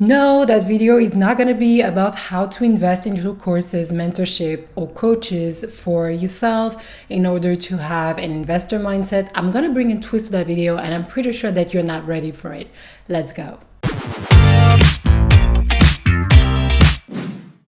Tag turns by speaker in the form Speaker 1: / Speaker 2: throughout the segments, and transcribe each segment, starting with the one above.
Speaker 1: No, that video is not going to be about how to invest into courses, mentorship, or coaches for yourself in order to have an investor mindset. I'm going to bring a twist to that video, and I'm pretty sure that you're not ready for it. Let's go.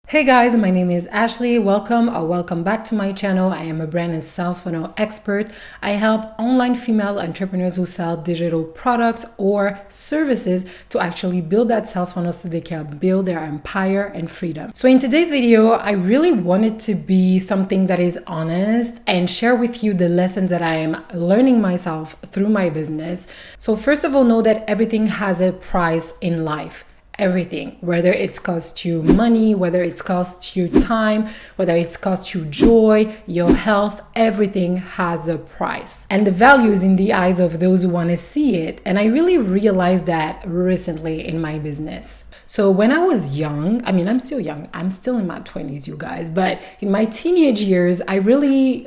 Speaker 1: Hey guys, my name is Ashley. Welcome back to my channel. I am a brand and sales funnel expert. I help online female entrepreneurs who sell digital products or services to actually build that sales funnel so they can build their empire and freedom. So in today's video, I really wanted to be something that is honest and share with you the lessons that I am learning myself through my business. So first of all, know that everything has a price in life. Everything, whether it's cost you money, whether it's cost you time, whether it's cost you joy, your health, everything has a price. And the value is in the eyes of those who want to see it. And I really realized that recently in my business. So when I was young, I'm still young, I'm still in my 20s, you guys, but in my teenage years, I really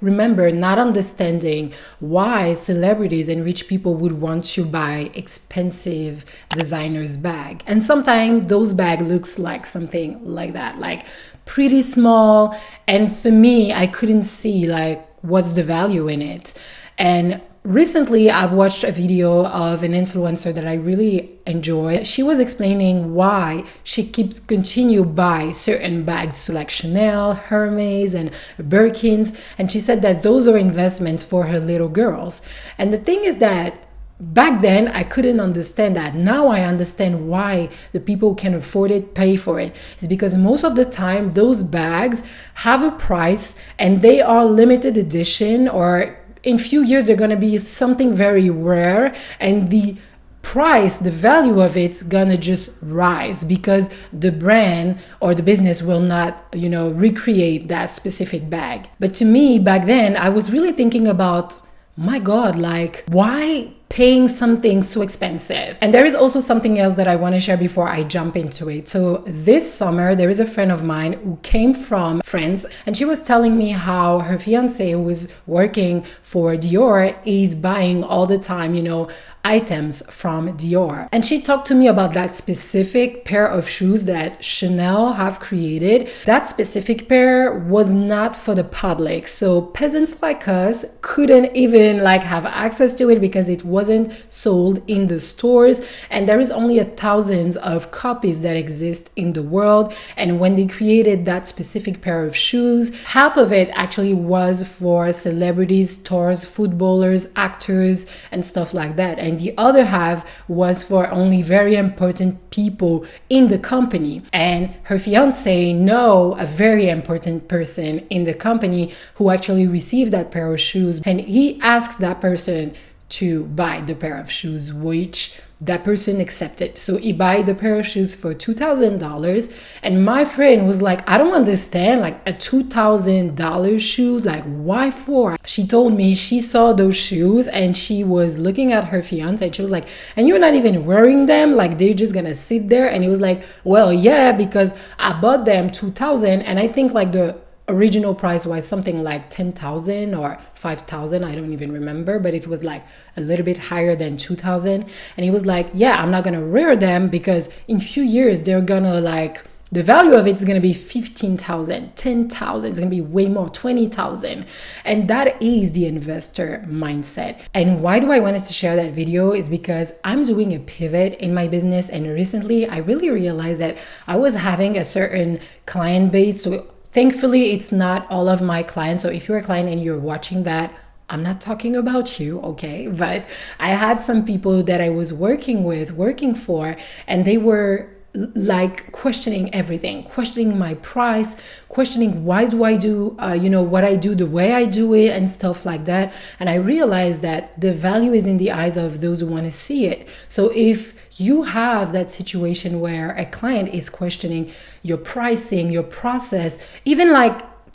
Speaker 1: remember not understanding why celebrities and rich people would want to buy expensive designer's bag. And sometimes those bags looks like something like that, like pretty small. And for me, I couldn't see what's the value in it. And recently, I've watched a video of an influencer that I really enjoy. She was explaining why she keeps continue buy certain bags like Chanel, Hermes, and Birkins. And she said that those are investments for her little girls. And the thing is that back then, I couldn't understand that. Now I understand why the people who can afford it pay for it. It's because most of the time, those bags have a price and they are limited edition, or in few years, they're going to be something very rare, and the price, the value of it's gonna just rise because the brand or the business will not, recreate that specific bag. But to me, back then, I was really thinking about, my God, why paying something so expensive? And there is also something else that I want to share before I jump into it. So this summer, there is a friend of mine who came from France, and she was telling me how her fiance, who was working for Dior, is buying all the time, items from Dior. And she talked to me about that specific pair of shoes that Chanel have created. That specific pair was not for the public. So peasants like us couldn't even have access to it because it wasn't sold in the stores. And there is only thousands of copies that exist in the world. And when they created that specific pair of shoes, half of it actually was for celebrities, stars, footballers, actors, and stuff like that. And the other half was for only very important people in the company. And her fiance know a very important person in the company who actually received that pair of shoes. And he asked that person to buy the pair of shoes, which that person accepted. So he bought the pair of shoes for $2,000. And my friend was like, I don't understand, a $2,000 shoes, why for? She told me she saw those shoes and she was looking at her fiance and she was like, and you're not even wearing them? They're just gonna sit there? And he was like, well, yeah, because I bought them $2,000, and I think the original price was something like 10,000 or 5,000. I don't even remember, but it was a little bit higher than 2,000. And he was like, yeah, I'm not going to wear them because in few years, they're going to the value of it is going to be 15,000, 10,000. It's going to be way more, 20,000. And that is the investor mindset. And why do I want to share that video is because I'm doing a pivot in my business. And recently I really realized that I was having a certain client base. So thankfully, it's not all of my clients. So if you're a client and you're watching that, I'm not talking about you, okay? But I had some people that I was working for, and they were questioning everything, questioning my price, questioning why do I do, what I do the way I do it and stuff like that. And I realized that the value is in the eyes of those who want to see it. So if you have that situation where a client is questioning your pricing, your process, even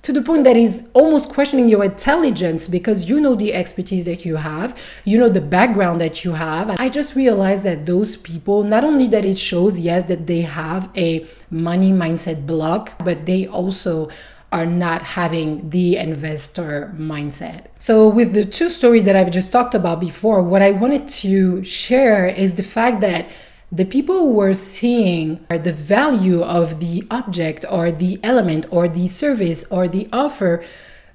Speaker 1: to the point that is almost questioning your intelligence because you know the expertise that you have, you know the background that you have. I just realized that those people, not only that it shows, yes, that they have a money mindset block, but they also are not having the investor mindset. So with the two stories that I've just talked about before, what I wanted to share is the fact that The people who were seeing the value of the object or the element or the service or the offer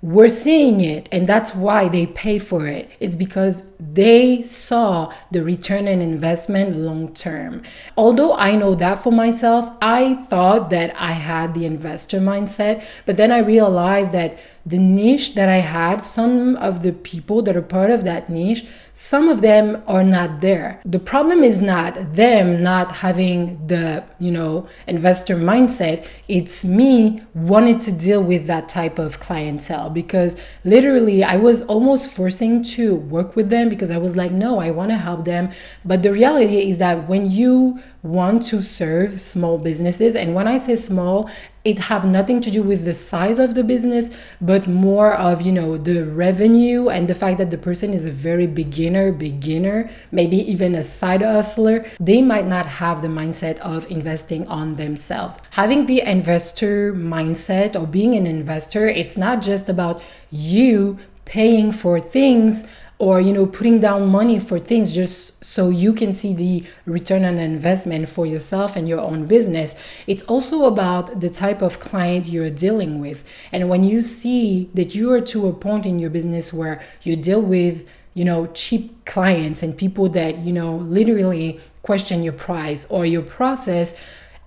Speaker 1: were seeing it, and that's why they pay for it. It's because they saw the return on investment long term. Although I know that for myself, I thought that I had the investor mindset, but then I realized that the niche that I had, some of the people that are part of that niche, some of them are not there. The problem is not them not having the, investor mindset. It's me wanting to deal with that type of clientele, because literally I was almost forcing to work with them because I was like, no, I want to help them. But the reality is that when you want to serve small businesses, and when I say small, it have nothing to do with the size of the business, but more of, the revenue and the fact that the person is a very beginner, maybe even a side hustler. They might not have the mindset of investing on themselves. Having the investor mindset or being an investor, it's not just about you paying for things or putting down money for things just so you can see the return on investment for yourself and your own business. It's also about the type of client you're dealing with. And when you see that you are to a point in your business where you deal with cheap clients and people that literally question your price or your process,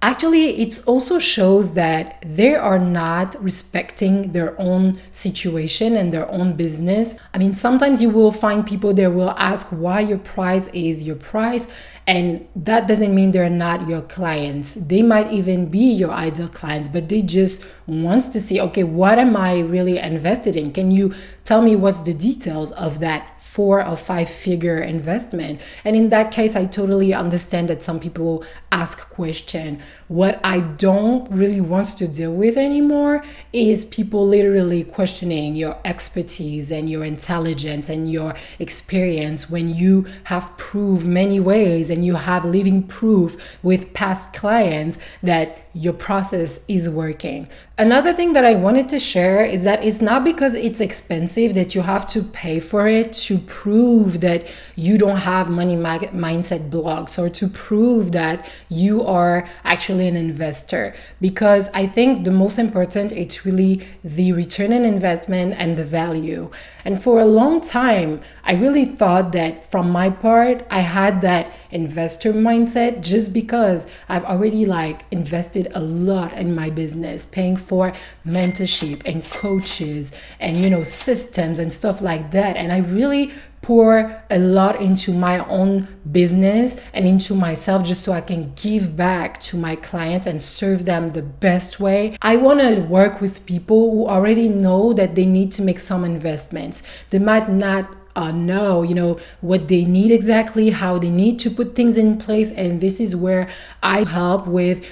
Speaker 1: actually, it also shows that they are not respecting their own situation and their own business. I mean, sometimes you will find people that will ask why your price is your price, and that doesn't mean they're not your clients. They might even be your ideal clients, but they just want to see, okay, what am I really invested in? Can you tell me what's the details of that 4 or 5 figure investment? And in that case, I totally understand that some people ask question. What I don't really want to deal with anymore is people literally questioning your expertise and your intelligence and your experience when you have proved many ways and you have living proof with past clients that your process is working. Another thing that I wanted to share is that it's not because it's expensive that you have to pay for it to prove that you don't have money mindset blocks or to prove that you are actually an investor. Because I think the most important, it's really the return on investment and the value. And for a long time, I really thought that from my part, I had that investor mindset just because I've already invested a lot in my business, paying for mentorship and coaches and systems and stuff like that. And I really pour a lot into my own business and into myself just so I can give back to my clients and serve them the best way. I want to work with people who already know that they need to make some investments. They might not know, what they need exactly, how they need to put things in place. And this is where I help with,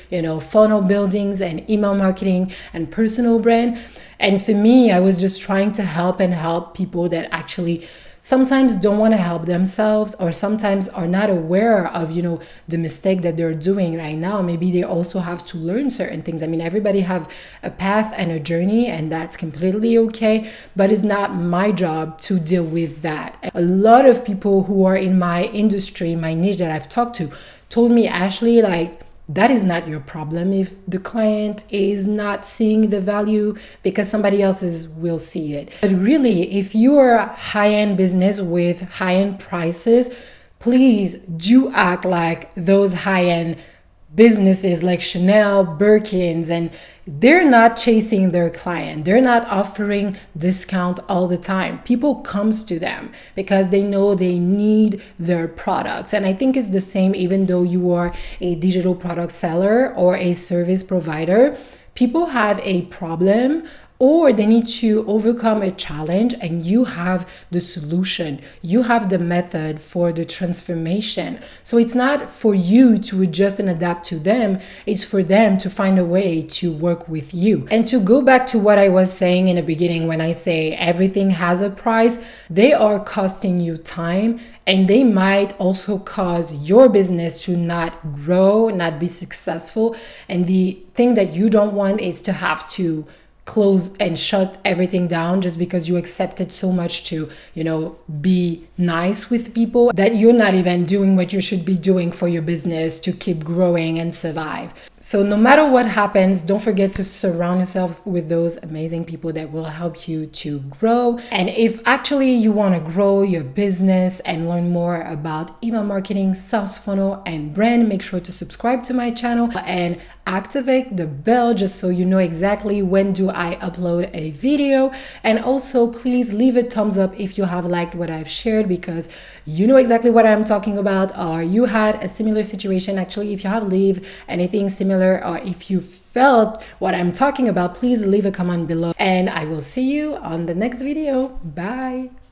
Speaker 1: funnel buildings and email marketing and personal brand. And for me, I was just trying to help people that actually sometimes don't want to help themselves or sometimes are not aware of, the mistake that they're doing right now. Maybe they also have to learn certain things. I mean, everybody have a path and a journey, and that's completely okay, but it's not my job to deal with that. A lot of people who are in my industry, my niche that I've talked to, told me, Ashley, that is not your problem if the client is not seeing the value because somebody else will see it. But really, if you are a high-end business with high-end prices, please do act like those high-end businesses like Chanel, Birkins, and they're not chasing their client. They're not offering discount all the time. People comes to them because they know they need their products. And I think it's the same even though you are a digital product seller or a service provider. People have a problem or they need to overcome a challenge, and you have the solution. You have the method for the transformation. So it's not for you to adjust and adapt to them. It's for them to find a way to work with you. And to go back to what I was saying in the beginning, when I say everything has a price, they are costing you time, and they might also cause your business to not grow, not be successful. And the thing that you don't want is to have to close and shut everything down just because you accepted so much to, be nice with people, that you're not even doing what you should be doing for your business to keep growing and survive. So no matter what happens, don't forget to surround yourself with those amazing people that will help you to grow. And if actually you want to grow your business and learn more about email marketing, sales funnel, and brand, make sure to subscribe to my channel and activate the bell just so you know exactly when do I upload a video. And also please leave a thumbs up if you have liked what I've shared, because you know exactly what I'm talking about, or you had a similar situation. Actually, if you have lived anything similar, or if you felt what I'm talking about, please leave a comment below and I will see you on the next video. Bye.